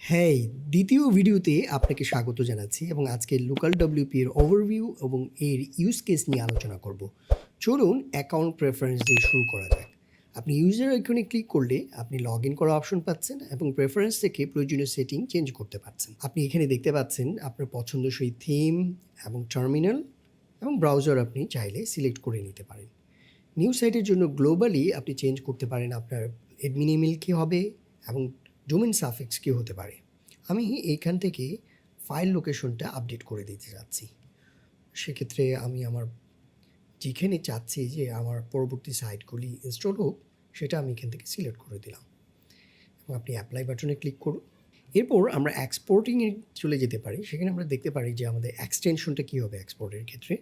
হ্যাঁ, দ্বিতীয় ভিডিওতে আপনাকে স্বাগত জানাচ্ছি এবং আজকে লোকাল ডব্লিউপি এর ওভারভিউ এবং এর ইউজ কেস নিয়ে আলোচনা করব। চলুন অ্যাকাউন্ট প্রেফারেন্স দিয়ে শুরু করা যাক। আপনি ইউজার আইকনে ক্লিক করলে আপনি লগ ইন করার অপশন পাচ্ছেন এবং প্রেফারেন্স থেকে প্রয়োজনীয় সেটিং চেঞ্জ করতে পারছেন। আপনি এখানে দেখতে পাচ্ছেন আপনার পছন্দসই থিম এবং টার্মিনাল এবং ব্রাউজার আপনি চাইলে সিলেক্ট করে নিতে পারেন। নিউ সাইটের জন্য গ্লোবালি আপনি চেঞ্জ করতে পারেন আপনার অ্যাডমিন ইমেল কী হবে এবং ডোমেন সাফিক্স কী হতে পারে। আমি এইখান থেকে ফাইল লোকেশনটা আপডেট করে দিতে চাচ্ছি। সেক্ষেত্রে আমি আমার যেখানে চাচ্ছি যে আমার পরবর্তী সাইটগুলি ইনস্টল হোক সেটা আমি এখান থেকে সিলেক্ট করে দিলাম এবং আপনি অ্যাপ্লাই বাটনে ক্লিক করুন। এরপর আমরা এক্সপোর্টিংয়ে চলে যেতে পারি। সেখানে আমরা দেখতে পারি যে আমাদের এক্সটেনশনটা কী হবে এক্সপোর্টের ক্ষেত্রে।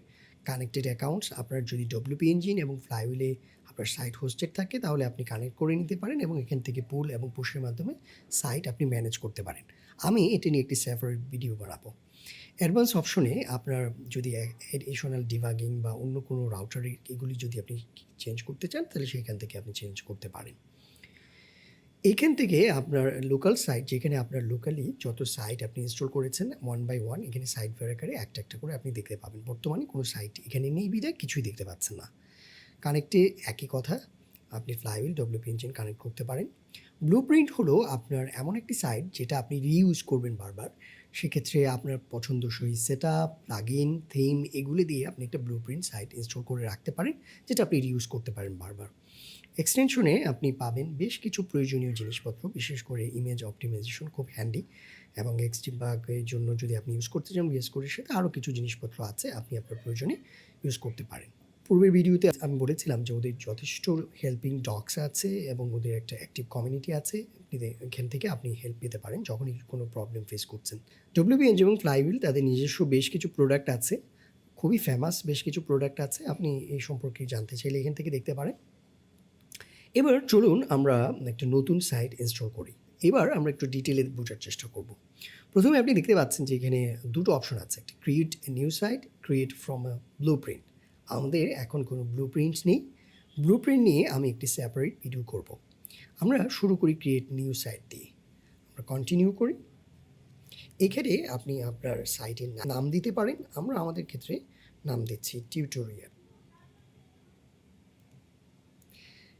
কানেক্টেড অ্যাকাউন্টস, আপনার যদি ডব্লিউপি ইঞ্জিন এবং ফ্লাইহুইলে আপনার সাইট হোস্টেড থাকে তাহলে আপনি কানেক্ট করে নিতে পারেন এবং এখান থেকে পুল এবং পুশের মাধ্যমে সাইট আপনি ম্যানেজ করতে পারেন। আমি এটা নিয়ে একটি সেপারেট ভিডিও বানাবো। অ্যাডভান্স অপশনে আপনার যদি এডিশনাল ডিবাগিং বা অন্য কোনো রাউটারের এগুলি যদি আপনি চেঞ্জ করতে চান তাহলে সেইখান থেকে আপনি চেঞ্জ করতে পারেন। এইখান থেকে আপনার লোকাল সাইট, যেখানে আপনার লোকালি যত সাইট আপনি ইনস্টল করেছেন ওয়ান বাই ওয়ান এখানে সাইট ভেরাকারে একটা একটা করে আপনি দেখতে পাবেন। বর্তমানে কোনো সাইট এখানে নেই বিধায় কিছুই দেখতে পাচ্ছেন না। কানেক্টে একই কথা, আপনি ফ্লাইহুইল ডব্লিউপি ইঞ্জিন কানেক্ট করতে পারেন। ব্লুপ্রিন্ট হলো আপনার এমন একটি সাইট যেটা আপনি রিইউজ করবেন বারবার। সেক্ষেত্রে আপনার পছন্দসই সেট আপ, প্লাগইন, থিম এগুলি দিয়ে আপনি একটা ব্লুপ্রিন্ট সাইট ইনস্টল করে রাখতে পারেন যেটা আপনি রিইউজ করতে পারেন বারবার। এক্সটেনশনে আপনি পাবেন বেশ কিছু প্রয়োজনীয় জিনিসপত্র, বিশেষ করে ইমেজ অপটিমাইজেশন খুব হ্যান্ডি এবং এক্সডিবাগের জন্য যদি আপনি ইউজ করতে চান বিএস করে সেটা আরও কিছু জিনিসপত্র আছে আপনি আপনার প্রয়োজনে ইউজ করতে পারেন। পূর্বের ভিডিওতে আমি বলেছিলাম যে ওদের যথেষ্ট হেল্পিং ডগস আছে এবং ওদের একটা অ্যাক্টিভ কমিউনিটি আছে। এখান থেকে আপনি হেল্প পেতে পারেন যখনই কোনো প্রবলেম ফেস করছেন। ডব্লিউবিএনজি এবং ফ্লাইহুইল তাদের নিজস্ব বেশ কিছু প্রোডাক্ট আছে, খুবই ফেমাস বেশ কিছু প্রোডাক্ট আছে। আপনি এই সম্পর্কে জানতে চাইলে এখান থেকে দেখতে পারেন। এবার চলুন আমরা একটা নতুন সাইট ইনস্টল করি। এবার আমরা একটু ডিটেলে বোঝার চেষ্টা করব। প্রথমে আপনি দেখতে পাচ্ছেন যে এখানে দুটো অপশন আছে, একটা create a new site, create from a blueprint. আমাদের এখন কোনো ব্লুপ্রিন্ট নেই। ব্লুপ্রিন্ট নিয়ে আমি একটি সেপারেট ভিডিও করব। আমরা শুরু করি ক্রিয়েট নিউ সাইট দিয়ে। আমরা কন্টিনিউ করি। এখানে আপনি আপনার সাইটের নাম দিতে পারেন। আমরা আমাদের ক্ষেত্রে নাম দিচ্ছি টিউটোরিয়াল।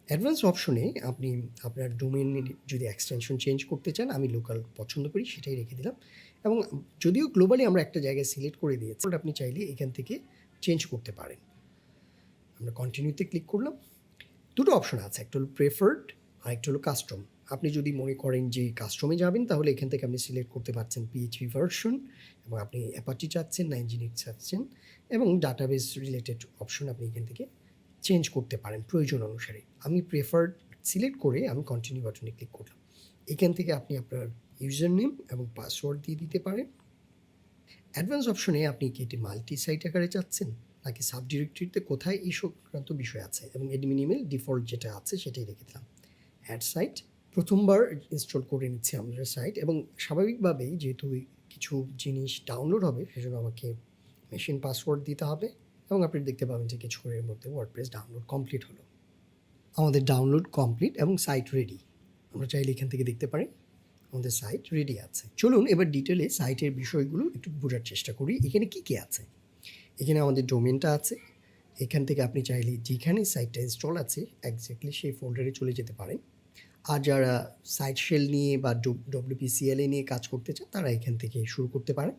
অ্যাডভান্স অপশনে আপনি আপনার ডোমেনের যদি এক্সটেনশন চেঞ্জ করতে চান, আমি লোকাল পছন্দ করি সেটাই রেখে দিলাম এবং যদিও গ্লোবালি আমরা একটা জায়গায় সিলেক্ট করে দিয়েছি, আপনি চাইলে এখান থেকে চেঞ্জ করতে পারেন। আমরা কন্টিনিউতে ক্লিক করলাম। দুটো অপশন আছে, একটা হলো প্রেফার্ড আর একটা হলো কাস্টম। আপনি যদি মনে করেন যে কাস্টমে যাবেন তাহলে এখান থেকে আপনি সিলেক্ট করতে পারছেন পিএইচপি ভার্সন এবং আপনি অ্যাপাচি চাচ্ছেন না ইনজিনিক্স চাচ্ছেন এবং ডাটাবেস রিলেটেড অপশন আপনি এখান থেকে চেঞ্জ করতে পারেন প্রয়োজন অনুসারে। আমি প্রেফার্ড সিলেক্ট করে আমি কন্টিনিউ বাটনে ক্লিক করলাম। এখান থেকে আপনি আপনার ইউজার নেম এবং পাসওয়ার্ড দিয়ে দিতে পারেন। অ্যাডভান্স অপশনে আপনি কি এটি মাল্টি সাইট আকারে চাচ্ছেন নাকি সাব ডিরেক্টরিতে কোথায় এই সংক্রান্ত বিষয় আছে এবং অ্যাডমিন ইমেল ডিফল্ট যেটা আছে সেটাই রেখে দিলাম। অ্যাড সাইট প্রথমবার ইনস্টল করে নিচ্ছি আমাদের সাইট এবং স্বাভাবিকভাবেই যেহেতু কিছু জিনিস ডাউনলোড হবে সেজন্য আমাকে মেশিন পাসওয়ার্ড দিতে হবে এবং আপনি দেখতে পাবেন যে কিছুক্ষণের মধ্যে ওয়ার্ডপ্রেস ডাউনলোড কমপ্লিট হলো। আমাদের ডাউনলোড কমপ্লিট এবং সাইট রেডি। আমরা চাইলে এখান থেকে দেখতে পারি আমাদের সাইট রেডি আছে। চলুন এবার ডিটেলে সাইটের বিষয়গুলো একটু বোঝার চেষ্টা করি। এখানে কী কী আছে? এখানে আমাদের ডোমেনটা আছে। এখান থেকে আপনি চাইলে যেখানে সাইটটা ইনস্টল আছে এক্স্যাক্টলি সেই ফোল্ডারে চলে যেতে পারেন। আর যারা সাইট শেল নিয়ে বা ডব্লিউপিসিএলএ নিয়ে কাজ করতে চান তারা এখান থেকে শুরু করতে পারেন।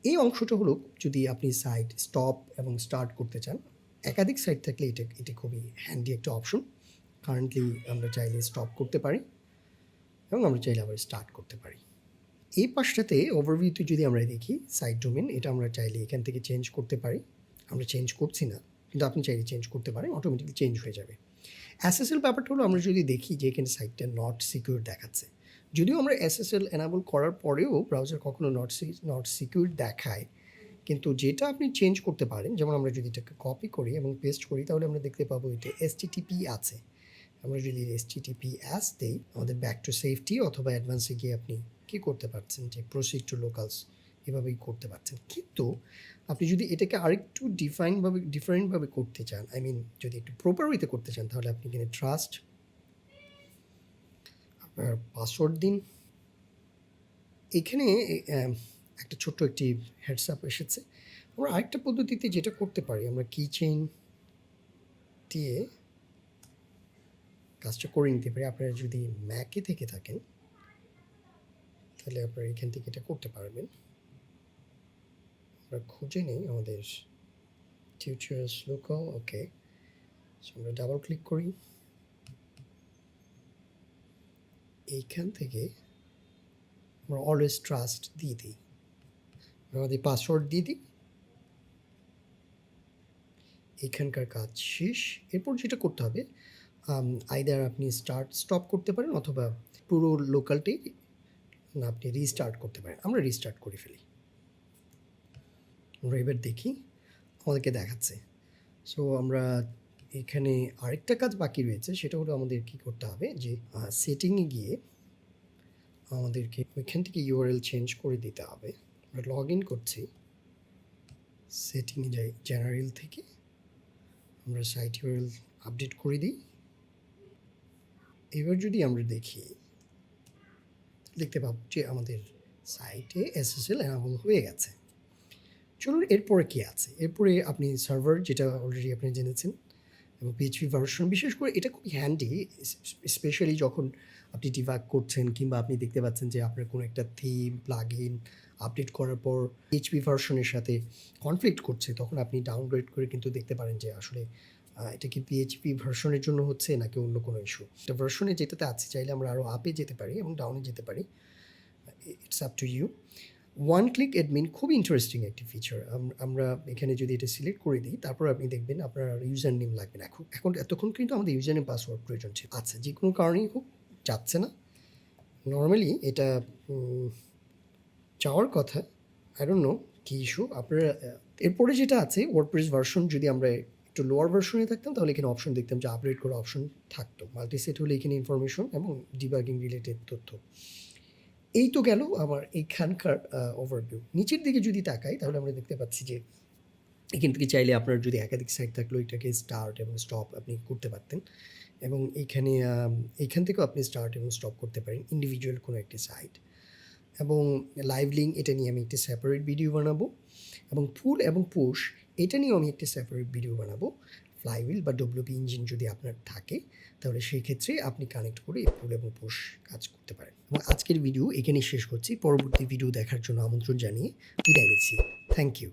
এই অংশটা হলো যদি আপনি সাইট স্টপ এবং স্টার্ট করতে চান, একাধিক সাইট থাকলে এটা খুবই হ্যান্ডি একটা অপশন। কারেন্টলি আমরা চাইলে স্টপ করতে পারি এবং আমরা চাইলে আবার স্টার্ট করতে পারি। এই পাশটাতে ওভারভিউতে যদি আমরা দেখি সাইট ডোমেন, এটা আমরা চাইলে এখান থেকে চেঞ্জ করতে পারি। আমরা চেঞ্জ করছি না, কিন্তু আপনি চাইলে চেঞ্জ করতে পারেন, অটোমেটিকলি চেঞ্জ হয়ে যাবে। এসএসএল ব্যাপারটা হলো আমরা যদি দেখি যে এখানে সাইটটা নট সিকিউর দেখাচ্ছে, যদিও আমরা এসএসএল এনাবল করার পরেও ব্রাউজার কখনো নট সিকিউর দেখায়, কিন্তু যেটা আপনি চেঞ্জ করতে পারেন, যেমন আমরা যদি এটাকে কপি করি এবং পেস্ট করি তাহলে আমরা দেখতে পাবো এটা এসটিটিপি আছে। আমরা যদি HTTPS দেই আমাদের ব্যাক টু সেফটি অথবা অ্যাডভান্সে গিয়ে আপনি কী করতে পারছেন যে প্রসিড টু লোকালস এভাবেই করতে পারছেন। কিন্তু আপনি যদি এটাকে আরেকটু ডিফারেন্টভাবে করতে চান, যদি একটু প্রপার ওয়েতে করতে চান তাহলে আপনি এখানে ট্রাস্ট আপনার পাসওয়ার্ড দিন এখানে একটা ছোট্ট একটি হেডস আপ এসেছে। আমরা আরেকটা পদ্ধতিতে যেটা করতে পারি, আমরা কি চেইন দিয়ে কাজটা করে নিতে পারি। আপনারা যদি ম্যাকে থেকে থাকেন তাহলে আপনারা এখান থেকে এটা করতে পারবেন। আমরা খুঁজে নেই আমাদের টিউটোরিয়ালস লোকাল, ওকে। সো আমরা ডাবল ক্লিক করি, এইখান থেকে আমরা অলওয়েজ ট্রাস্ট দিয়ে দিই, আমাদের পাসওয়ার্ড দিয়ে দিই, এখানকার কাজ শেষ। এরপর যেটা করতে হবে, আইদার আপনি স্টপ করতে পারেন অথবা পুরো লোকালটি না আপনি রিস্টার্ট করতে পারেন। আমরা রিস্টার্ট করে ফেলি। আমরা এবার দেখি আমাদেরকে দেখাচ্ছে। সো আমরা এখানে আরেকটা কাজ বাকি রয়েছে, সেটা হলো আমাদের কি করতে হবে যে সেটিংয়ে গিয়ে আমাদেরকে ওইখান থেকে ইউআরএল চেঞ্জ করে দিতে হবে। আমরা লগ ইন করছি, সেটিংয়ে যাই, জেনারেল থেকে আমরা সাইট ইউআরএল আপডেট করে দিই। এবার যদি আমরা দেখি দেখতে পাবো যে আমাদের সাইটে এসএসএল এনাবল হয়ে গেছে। চলুন এরপরে কী আছে। এরপরে আপনি সার্ভার, যেটা অলরেডি আপনি জেনেছেন, এবং পিএইচপি ভার্সন, বিশেষ করে এটা খুবই হ্যান্ডি, স্পেশালি যখন আপনি ডিবাগ করছেন কিংবা আপনি দেখতে পাচ্ছেন যে আপনার কোনো একটা থিম প্লাগইন আপডেট করার পর পিএইচপি ভার্সনের সাথে কনফ্লিক্ট করছে, তখন আপনি ডাউনগ্রেড করে কিন্তু দেখতে পারেন যে আসলে এটা কি পিএইচপি ভার্সনের জন্য হচ্ছে নাকি অন্য কোনো ইস্যু। এটা ভার্সনে যেটাতে আছে, চাইলে আমরা আরও আপে যেতে পারি এবং ডাউনে যেতে পারি, it's up to you. One click admin খুব ইন্টারেস্টিং একটি ফিচার। আমরা এখানে যদি এটা সিলেক্ট করে দিই, তারপর আপনি দেখবেন আপনার ইউজার নেম লাগবে না। এখন এতক্ষণ কিন্তু আমাদের ইউজার নেম পাসওয়ার্ড প্রয়োজন ছিল। আচ্ছা, যে কোনো কারণেই হোক যাচ্ছে না। নর্মালি এটা চাওয়ার কথা, আই ডোন্ট নো কী ইস্যু। আপনারা এরপরে যেটা আছে ওয়ার্ডপ্রেস ভার্সন, যদি আমরা একটু লোয়ার ভার্সনে থাকতাম তাহলে এখানে অপশন দেখতাম যে আপডেট করা অপশন থাকতো। মাল্টিসেট হলে এখানে ইনফরমেশন এবং ডিবাগিং রিলেটেড তথ্য। এই তো গেল আমার এইখানকার ওভারভিউ। নিচের দিকে যদি তাকাই তাহলে আমরা দেখতে পাচ্ছি যে এখান থেকে চাইলে আপনার যদি একাধিক সাইট থাকলেও এটাকে স্টার্ট এবং স্টপ আপনি করতে পারতেন, এবং এইখান থেকেও আপনি স্টার্ট এবং স্টপ করতে পারেন ইন্ডিভিজুয়াল কোনো একটি সাইট। এবং লাইভ লিঙ্ক, এটা নিয়ে আমি একটি সেপারেট ভিডিও বানাবো, এবং পুল এবং পুশ এটা নিয়েও আমি একটি সেপারেট ভিডিও বানাবো। ফ্লাইহুইল বা ডব্লিউপি ইঞ্জিন যদি আপনার থাকে তাহলে সেই ক্ষেত্রে আপনি কানেক্ট করে পুল এবং পুশ কাজ করতে পারেন। এবং আজকের ভিডিও এখানেই শেষ করছি। পরবর্তী ভিডিও দেখার জন্য আমন্ত্রণ জানিয়ে বিদায় নিচ্ছি। Thank you.